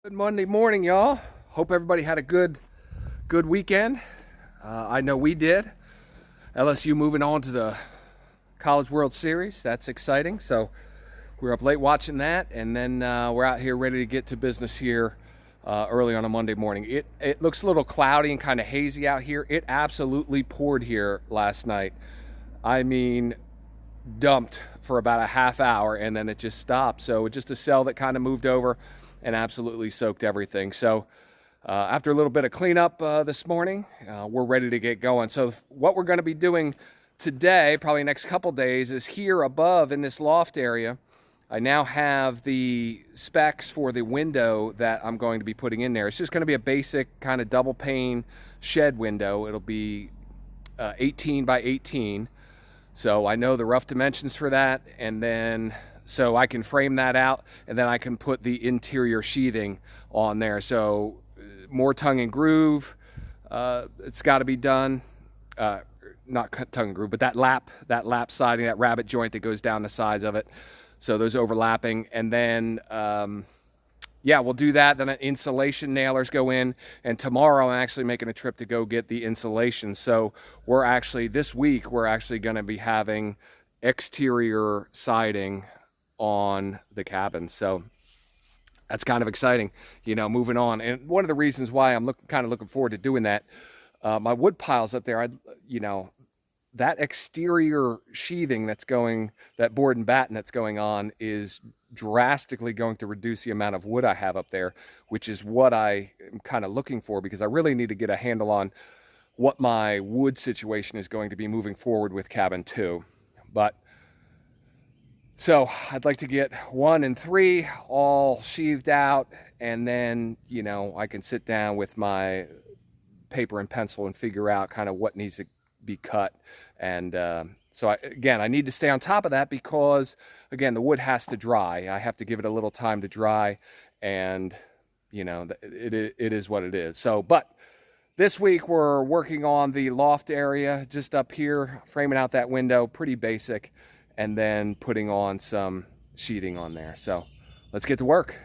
Good Monday morning, y'all. Hope everybody had a good weekend. I know we did. LSU moving on to the College World Series. That's exciting. So we're up late watching that, and then we're out here ready to get to business here early on a Monday morning. It looks a little cloudy and kind of hazy out here. It absolutely poured here last night. I mean, dumped for about a half hour, and then it just stopped. So just a cell that kind of moved over and absolutely soaked everything. So after a little bit of cleanup this morning, we're ready to get going. So what we're going to be doing today, probably next couple days, is here above in this loft area. I now have the specs for the window that I'm going to be putting in there. It's just going to be a basic kind of double pane shed window. It'll be 18 by 18. So I know the rough dimensions for that, and then so I can frame that out, and then I can put the interior sheathing on there. So more tongue and groove, it's got to be done. Not tongue and groove, but that lap siding, that rabbet joint that goes down the sides of it. So those overlapping, and then yeah, we'll do that. Then insulation nailers go in, and tomorrow I'm actually making a trip to go get the insulation. So we're actually, this week, we're actually going to be having exterior siding on the cabin. So that's kind of exciting, you know, moving on. And one of the reasons why I'm kind of looking forward to doing that, my wood piles up there, you know, that exterior sheathing that's going, that board and batten that's going on is drastically going to reduce the amount of wood I have up there, which is what I am kind of looking for, because I really need to get a handle on what my wood situation is going to be moving forward with cabin 2. But so I'd like to get 1 and 3 all sheathed out, and then, you know, I can sit down with my paper and pencil and figure out kind of what needs to be cut. And so again, I need to stay on top of that, because again, the wood has to dry. I have to give it a little time to dry, and you know, it is what it is. So, but this week we're working on the loft area just up here, framing out that window, pretty basic, and then putting on some sheathing on there. So let's get to work.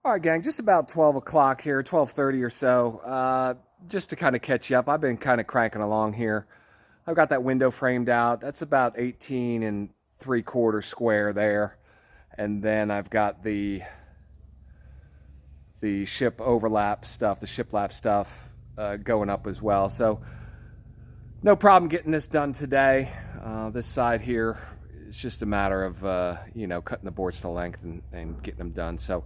All right, gang, just about 12 o'clock here, 12:30 or so. Just to kind of catch you up, I've been kind of cranking along here. I've got that window framed out. That's about 18 3/4 square there. And then I've got the ship overlap stuff, the shiplap stuff going up as well. So no problem getting this done today. This side here, it's just a matter of, you know, cutting the boards to length and getting them done. So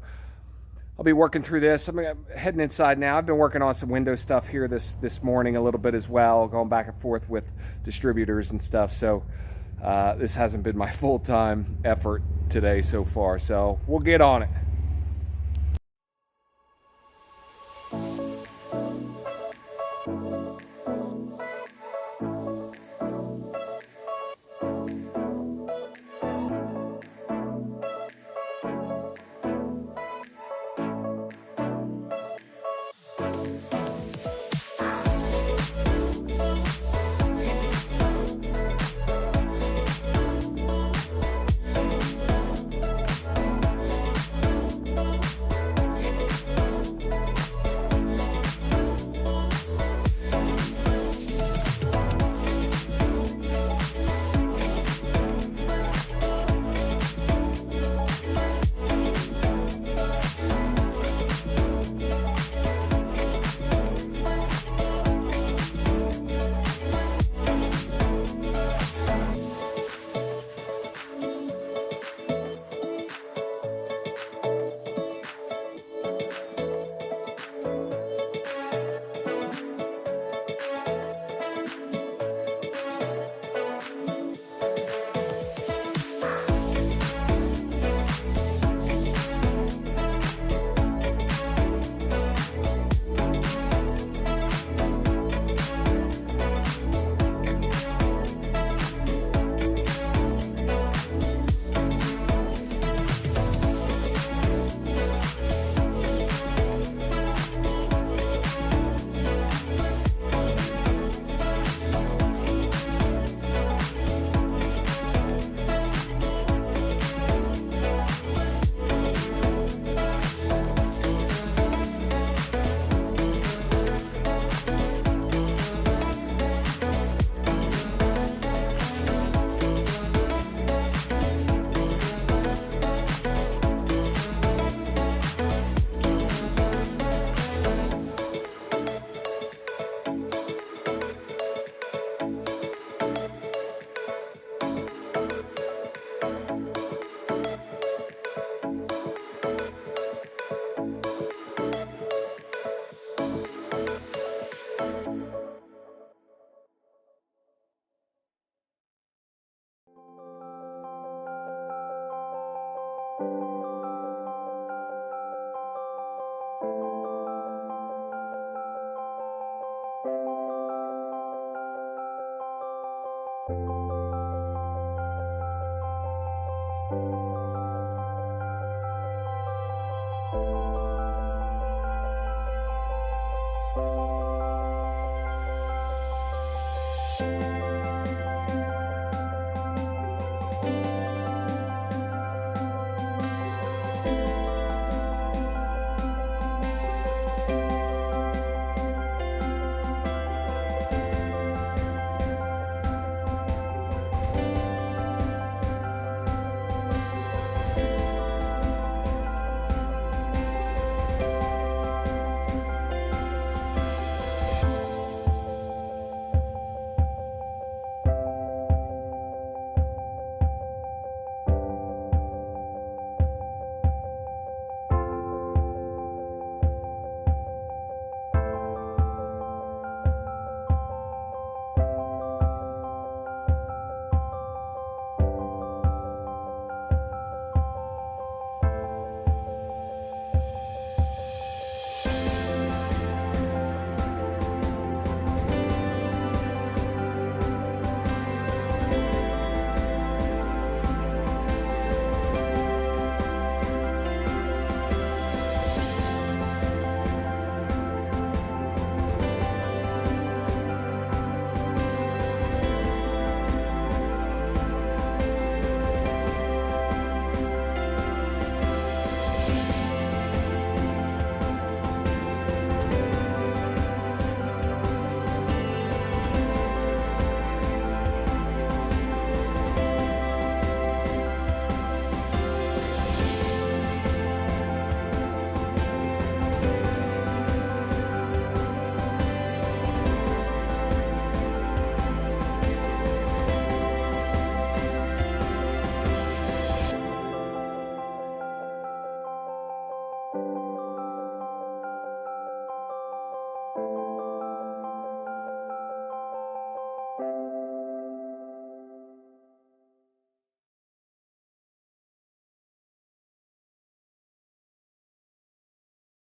I'll be working through this. I'm heading inside now. I've been working on some window stuff here this morning a little bit as well, going back and forth with distributors and stuff. So this hasn't been my full-time effort today so far. So we'll get on it.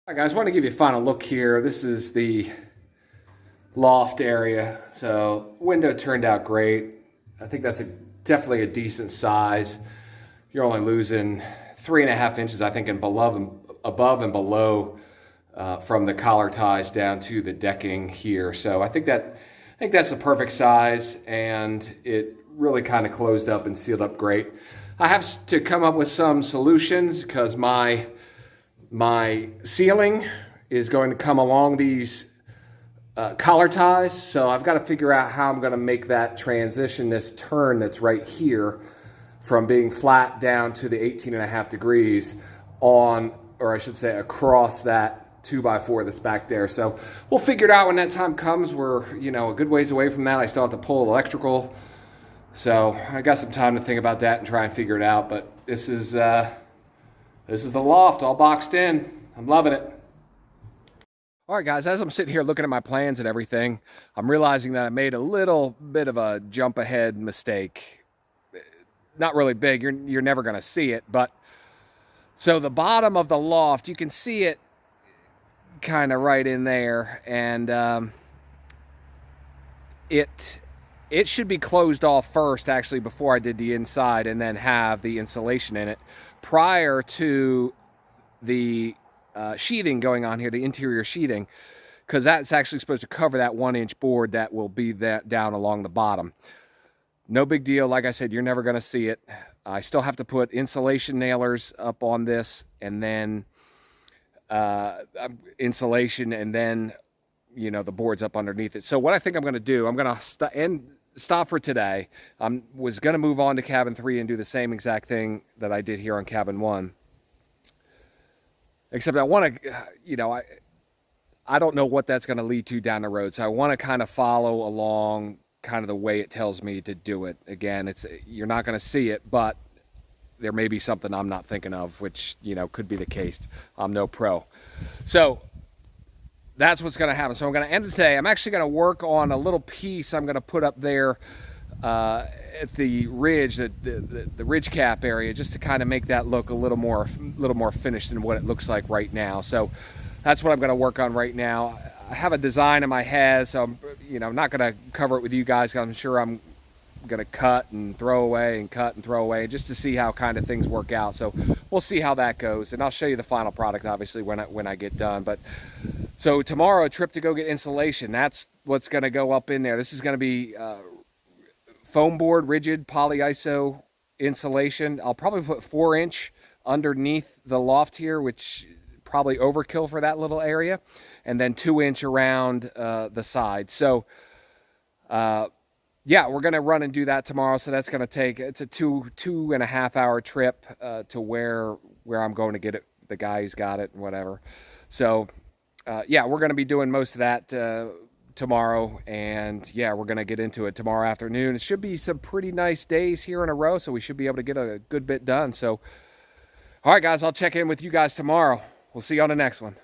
All right, guys, I want to give you a final look here. This is the loft area. So window turned out great. I think that's definitely a decent size. You're only losing 3.5 inches, I think, above and below from the collar ties down to the decking here. So I think that's the perfect size, and it really kind of closed up and sealed up great. I have to come up with some solutions because my ceiling is going to come along these collar ties, so I've got to figure out how I'm going to make that transition, this turn that's right here, from being flat down to the 18.5 degrees on, or I should say across that 2x4 that's back there. So we'll figure it out when that time comes. We're, you know, a good ways away from that. I still have to pull electrical, so I got some time to think about that and try and figure it out. But this is the loft all boxed in. I'm loving it. All right, guys, as I'm sitting here looking at my plans and everything, I'm realizing that I made a little bit of a jump ahead mistake. Not really big, you're never gonna see it, but so the bottom of the loft, you can see it kind of right in there, and it should be closed off first, actually, before I did the inside, and then have the insulation in it prior to the sheathing going on here, the interior sheathing, because that's actually supposed to cover that 1-inch board that will be down along the bottom. No big deal. Like I said, you're never going to see it. I still have to put insulation nailers up on this, and then insulation, and then, you know, the boards up underneath it. So what I think I'm going to do, I'm going to stop for today. I was going to move on to cabin 3 and do the same exact thing that I did here on cabin 1. Except I want to, you know, I don't know what that's going to lead to down the road. So I want to kind of follow along kind of the way it tells me to do it. Again, you're not going to see it, but there may be something I'm not thinking of, which, you know, could be the case. I'm no pro. So that's what's going to happen. So I'm going to end it today. I'm actually going to work on a little piece I'm going to put up there at the ridge, the ridge cap area, just to kind of make that look a little more finished than what it looks like right now. So that's what I'm going to work on right now. I have a design in my head, so I'm, you know, not going to cover it with you guys, because I'm sure I'm going to cut and throw away and cut and throw away, just to see how kind of things work out. So we'll see how that goes, and I'll show you the final product, obviously, when I get done. But so tomorrow, a trip to go get insulation. That's what's going to go up in there. This is going to be foam board, rigid polyiso insulation. I'll probably put 4-inch underneath the loft here, which probably overkill for that little area, and then 2-inch around the side. So yeah, we're gonna run and do that tomorrow. So that's gonna take, it's a 2.5 hour trip to where I'm going to get it. The guy who's got it and whatever. So yeah, we're gonna be doing most of that tomorrow, and yeah, we're gonna get into it tomorrow afternoon. It should be some pretty nice days here in a row, so we should be able to get a good bit done. So all right, guys, I'll check in with you guys tomorrow. We'll see you on the next one.